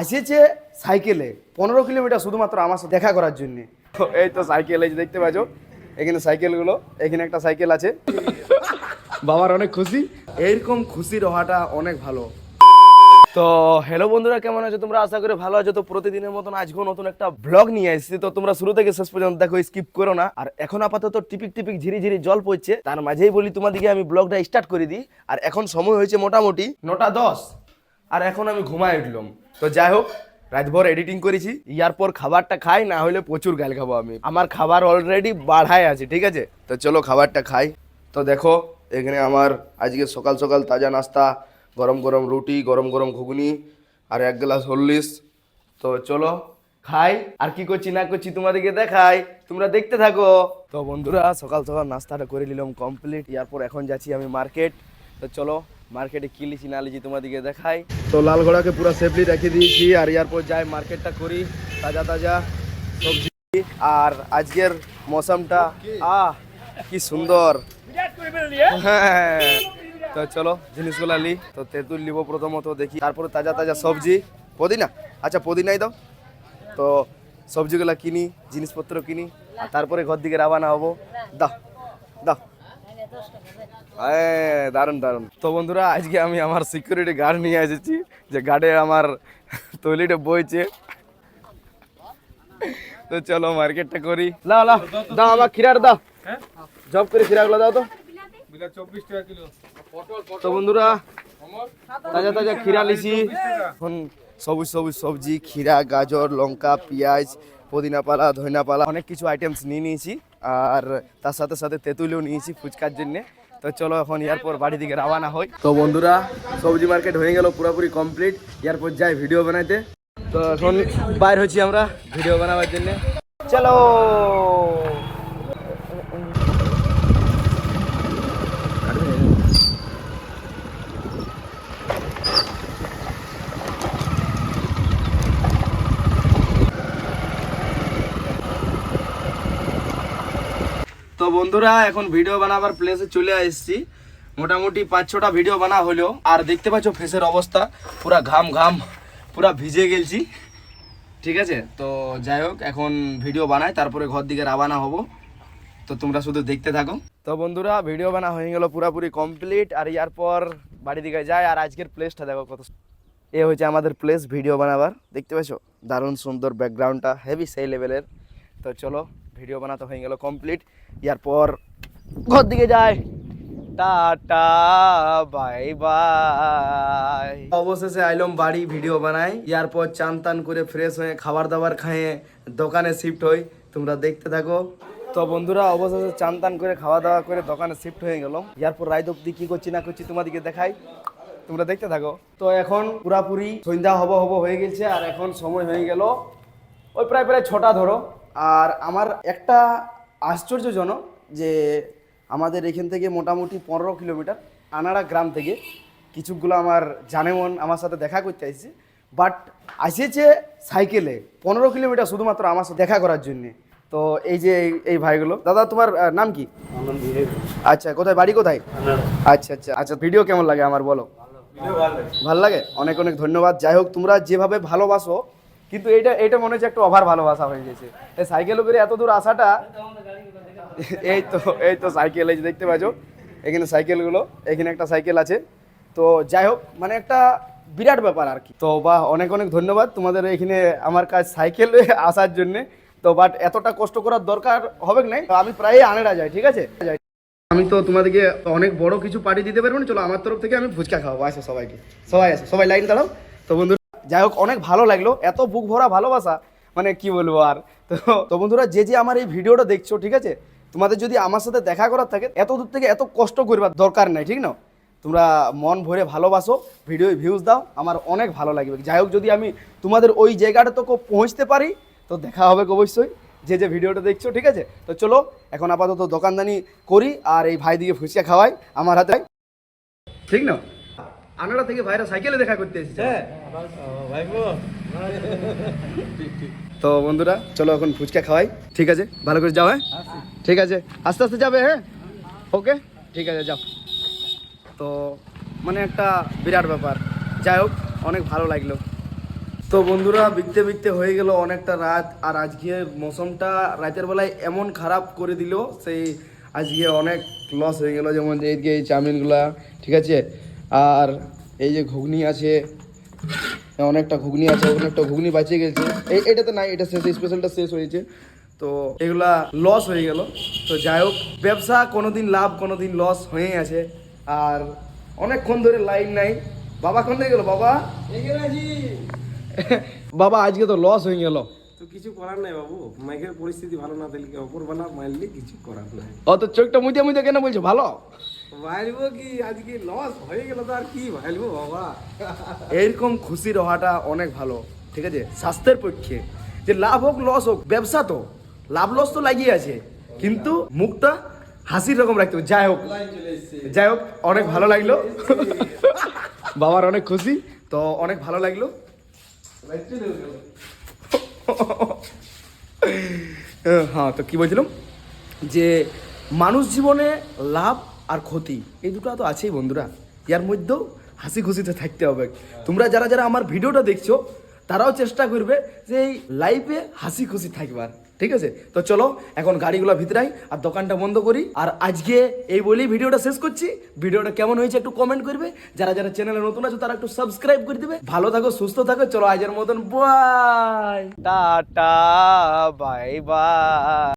আসেছে সাইকেলে 15 কিলোমিটার শুধুমাত্র আমার সাথে দেখা করার জন্য। এই তো সাইকেল, এই যে দেখতে পাচ্ছ এখানে সাইকেলগুলো, এখানে একটা সাইকেল আছে। বাবার অনেক খুশি, এইরকম খুশির হওয়াটা অনেক ভালো। তো হ্যালো বন্ধুরা, কেমন আছো তোমরা? আশা করি ভালো আছো। তো প্রতিদিনের মতন আজকেও নতুন একটা ব্লগ নিয়ে এসেছি, তো তোমরা শুরু থেকে শেষ পর্যন্ত দেখো, স্কিপ করো না। আর এখন আপাতত টিপিক টিপিক ঝিরি ঝিরি জল পড়ছে, তার মাঝেই বলি তোমাদেরকে আমি ব্লগটা স্টার্ট করে দিই। আর এখন সময় হয়েছে মোটামুটি 9:10, আর এখন আমি ঘুমায় উঠলাম। তো যাই হোক, রাতভর এডিটিং করেছি, ইয়ার পর খাবারটা খাই, না হলে প্রচুর গাল খাবো আমি। আমার খাবার অলরেডি বাড়ায় আছে, ঠিক আছে? তো চলো খাবারটা খাই। তো দেখো এখানে আমার আজকে সকাল সকাল তাজা নাস্তা, গরম গরম রুটি, গরম গরম ঘুগনি আর 1 গ্লাস হরলিক্স। তো চলো খাই, আর কি করছি না করছি তোমাদেরকে দেখাই, তোমরা দেখতে থাকো। তো বন্ধুরা, সকাল সকাল নাস্তাটা করে নিলাম কমপ্লিট। এরপর এখন যাচ্ছি আমি মার্কেট। তো চলো মার্কেটে কি লিছি না লিছি তোমাদেরকে দেখাই। তো লাল ঘোড়াকে পুরো সেফলি রেখে দিয়েছি, আর এরপর যাই মার্কেটটা করি, তাজা তাজা সবজি। আর আজকের মৌসমটা কি সুন্দর। হ্যাঁ, তো চলো জিনিসগুলো লি। তো তেঁতুল নিব প্রথমত, দেখি, তারপরে তাজা তাজা সবজি, পুদিনা, আচ্ছা পুদিনাই দাও। তো সবজিগুলো কিনি, জিনিসপত্র কিনি, আর তারপরে ঘর দিকে রওনা হবো। দাও দাও, হ্যাঁ দারুণ দারুণ। তো বন্ধুরা, আজকে আমি আমার সিকিউরিটি গার্ড নিয়ে এসেছি, যে গার্ডে আমার তৈলিটা বইছে। তো চলো মার্কেটটা করি। লাও লাও দাও, আমার খিরার দাও, জব করে খিরাগুলো দাও। তো 24 টাকা কিলো। তো বন্ধুরা, তাজা তাজা খিরা লিছি। এখন সবুজ সবুজ সবজি, খিরা, গাজর, লঙ্কা, পেঁয়াজ, পুদিনা পালা, ধনিয়া পালা, অনেক কিছু আইটেমস নিয়ে নিয়েছি। আর তার সাথে সাথে তেঁতুলিও নিয়েছি ফুচকার জন্য। তো চলো এখন এরপর বাড়ি দিকে রওনা হই। তো বন্ধুরা, সবজি মার্কেট হয়ে গেল পুরোপুরি কমপ্লিট, এরপর যাই ভিডিও বানাইতে। তো এখন বাইর হচ্ছি আমরা ভিডিও বানাবার জন্য, চলো। তো বন্ধুরা, এখন ভিডিও বানাবার প্লেসে চলে আসছি। মোটামুটি 5-6টা ভিডিও বানা হলো, আর দেখতে পাচ্ছ ফেসের অবস্থা পুরা ঘাম ঘাম, পুরা ভিজে গেছি, ঠিক আছে? তো যাই হোক, এখন ভিডিও বানাই, তারপরে ঘর দিকে রওনা হব। তো তোমরা শুধু দেখতে থাকো। তো বন্ধুরা, ভিডিও বানা হয়ে গেল পুরোপুরি কমপ্লিট, আর এরপর বাড়ি দিকে যাই। আর আজকের প্লেসটা দেখো কত, এ হচ্ছে আমাদের প্লেস ভিডিও বানাবার, দেখতে পাচ্ছ দারুণ সুন্দর, ব্যাকগ্রাউন্ডটা হেভি সেই লেভেলের। তো চলো ভিডিও বানাতে হয়ে গেল কমপ্লিট, এরপর ঘর দিকে যাই। Tata bye bye. অবশেষে আইলাম বাড়ি, ভিডিও বানাই, এরপর চান টান করে ফ্রেশ হয়ে খাবার দাবার খাইয়ে দোকানে শিফট হই, তোমরা দেখতে থাকো। তো বন্ধুরা, অবশেষে চান টান করে খাওয়া দাওয়া করে দোকানে শিফট হয়ে গেলাম। এরপর রাত অব্দি কি করছি না করছি তোমাদেরকে দেখাই, তোমরা দেখতে থাকো। তো এখন পুরাপুরি সন্ধ্যা হব হয়ে গেছে, আর এখন সময় হয়ে গেল ওই প্রায় 6টা ধরো। আর আমার একটা আশ্চর্যজনক যে আমাদের এখান থেকে মোটামুটি 15 কিলোমিটার আনাড়া গ্রাম থেকে কিছুগুলো আমার জানেমন আমার সাথে দেখা করতে আসছে, বাট আসেছে সাইকেলে 15 কিলোমিটার শুধুমাত্র আমার সাথে দেখা করার জন্যে। তো এই যে এই ভাইগুলো, দাদা তোমার নাম কি? আচ্ছা, কোথায় বাড়ি, কোথায়? আচ্ছা আচ্ছা আচ্ছা, ভিডিও কেমন লাগে আমার বলো? ভালো লাগে, অনেক অনেক ধন্যবাদ। যাই হোক, তোমরা যেভাবে ভালোবাসো, কিন্তু এটা মনে হচ্ছে একটু ওভার ভালোবাসা হয়ে গেছে। এই সাইকেল করে এত দূর আসাটা, এই তো সাইকেল, এই যে দেখতে পাচ্ছ এখানে সাইকেলগুলো, এখানে একটা সাইকেল আছে। তো যাই হোক, মানে একটা বিরাট ব্যাপার আর কি। তো বা অনেক অনেক ধন্যবাদ তোমাদের এখানে আমার কাছে সাইকেল আসার জন্যে। তো বাট এতটা কষ্ট করার দরকার হবে না, আমি প্রায় আনেড়া যাই, ঠিক আছে? আমি তো তোমাদেরকে অনেক বড় কিছু পার্টি দিতে পারবো না, চলো আমার তরফ থেকে আমি ফুচকা খাওয়াবো, আসো সবাইকে, সবাই আসো, সবাই লাইন দাঁড়াও। তো বন্ধুরা, যাই হোক, অনেক ভালো লাগলো, এত বুক ভরা ভালোবাসা, মানে কি বলবো আর। তো বন্ধুরা, যে আমার এই ভিডিওটা দেখছো, ঠিক আছে, তোমাদের যদি আমার সাথে দেখা করার থাকে, এত দূর থেকে এত কষ্ট করবার দরকার নাই, ঠিক না? তোমরা মন ভরে ভালোবাসো, ভিডিও ভিউজ দাও, আমার অনেক ভালো লাগবে। যাই হোক, যদি আমি তোমাদের ওই জায়গাটা তো পৌঁছতে পারি, তো দেখা হবে অবশ্যই, যে ভিডিওটা দেখছো, ঠিক আছে? তো চলো এখন আপাতত দোকানদানি করি, আর এই ভাই দিকে ফুচকা খাওয়াই আমার হাতে, ঠিক না? আনাড়া থেকে ভাইরা সাইকেলে দেখা করতে এসেছে। তো বন্ধুরা, চলো এখন ফুচকা খাওয়াই, ঠিক আছে? ভালো করে যাও, হ্যাঁ ঠিক আছে, আস্তে আস্তে যাবে, হ্যাঁ ওকে ঠিক আছে, যাও। তো মানে একটা বিরাট ব্যাপার, যাই হোক অনেক ভালো লাগলো। তো বন্ধুরা বিকতে বিকতে হয়ে গেল অনেকটা রাত, আর আজকে মৌসুমটা রাতের বেলায় এমন খারাপ করে দিল, সেই আজকে অনেক লস হয়ে গেল। যেমন যে এইদিকে এই চাউমিনগুলা, ঠিক আছে, আর এই যে ঘুগনি আছে, অনেকটা ঘুগনি আছে, অনেকটা ঘুগনি বাঁচিয়ে গেছে। এটাতে নাই, এটা শেষ, স্পেশালটা শেষ হয়েছে। তো এগুলা লস হয়ে গেল। তো যাই হোক, ব্যবসা কোনোদিন লাভ কোনোদিন লস হয়েই আছে। আর অনেকক্ষণ ধরে লাইন নাই। বাবা কোন দিকে গেল বাবা? বাবা আজকে তো লস হয়ে গেল। তো কিছু করার নাই বাবু, মেঘের পরিস্থিতি ভালো না থাকলে অপরবেলা মারলে কিছু করার নাই। অত চোখটা মুজে মুজে কেন বলছো? ভালো ভাইলবো কি, আজকে লস হয়ে গেল তো আর কি ভাইলবো বাবা। এইরকম খুশি হওয়াটা অনেক ভালো, ঠিক আছে, স্বাস্থ্যের পক্ষে। যে লাভ হোক লস হোক, ব্যবসা তো লাভ লস তো লাগিয়ে আছে, কিন্তু মুখটা হাসির রকম রাখতে হবে। যাই হোক, যাই হোক, অনেক ভালো লাগলো। বাবার অনেক খুশি, তো অনেক ভালো লাগলো। হ্যাঁ, তো কি বলছিলাম, যে মানুষ জীবনে লাভ আর ক্ষতি এই দুটো তো আছেই বন্ধুরা। ইয়ার মধ্যেও হাসি খুশিতে থাকতে হবে। তোমরা যারা যারা আমার ভিডিওটা দেখছো, তারাও চেষ্টা করবে যে এই লাইফে হাসি খুশি থাকবার, ঠিক আছে। তো চলো এখন গাড়িগুলো ভিতরাই আর দোকানটা বন্ধ করি। আর আজকে এই বলেই ভিডিওটা শেষ করছি। ভিডিওটা কেমন হয়েছে একটু কমেন্ট করবে। যারা যারা চ্যানেলে নতুন আছো তারা একটু সাবস্ক্রাইব করে দিবে। ভালো থাকো, সুস্থ থাকো। চলো আজের মতন বাই, টাটা, বাই বাই।